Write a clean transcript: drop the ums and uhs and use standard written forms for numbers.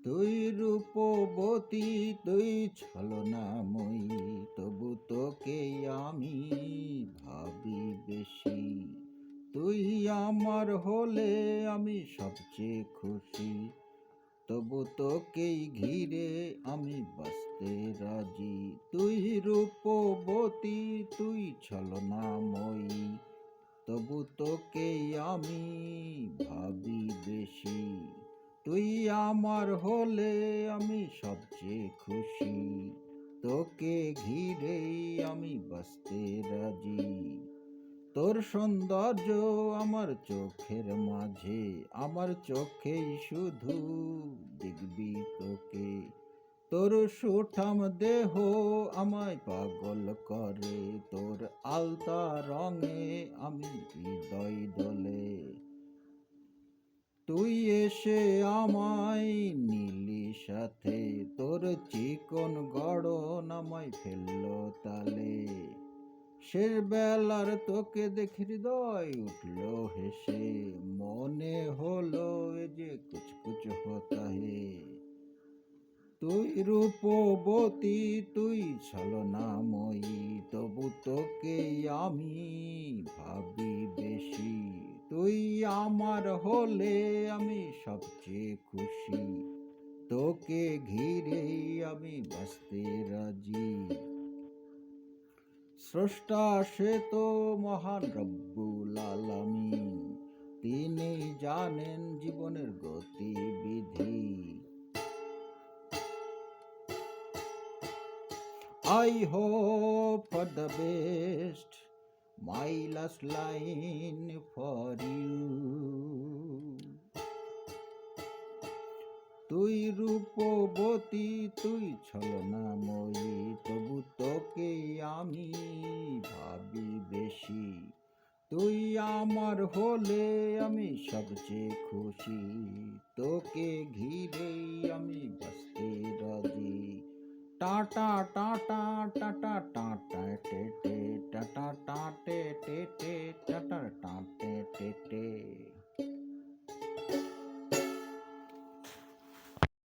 তুই রূপবতী তুই ছলনাময়ী, তবু তোকে আমি ভাবি বেশি। তুই আমার হলে আমি সবচেয়ে খুশি, তবু তোকেই ঘিরে আমি বাঁচতে রাজি। তুই রূপবতী তুই ছলনাময়ী, তবু তোকেই আমি ভাবি বেশি। তুই আমার হলে আমি সবচেয়ে খুশি, তোকে ঘিরেই আমি বাঁচতে রাজি। তোর সৌন্দর্য আমার চোখের মাঝে, আমার চোখেই শুধু দেখবি তোকে। তোর সুঠাম দেহ আমায় পাগল করে, তোর আলতা রঙে আমি হৃদয় দোলে। তুই এসে আমায় নিলি সাথে, তোর চিকন গড়ন আমায় ফেললো তালে। শেষ বেলার তোকে দেখে হৃদয় উঠল হেসে, মনে হলো এ যে কুছ কুছ হতা হে। তুই রূপবতী তুই ছলনাময়ী, তবু তোকে আমি ভাবি বেশি। তুই আমার হলে আমি সবচেয়ে খুশি, তোকে ঘিরেই আমি বাঁচতে রাজি। স্রষ্টা সে তো মহান রব্বুল আলামিন, তিনি জানেন জীবনের গতিবিধি। I hope for the best, my last line for you. তুই রূপবতী তুই ছলনাময়ী, তবু তোকে আমি ভাবি বেশি। তুই আমার হলে আমি সবচেয়ে খুশি, তোকে ঘিরেই আমি বাঁচতে রাজি। টাটা টাটা টাটা টাটা টে টে টাটা টাটে টে টে টাটা টাটা।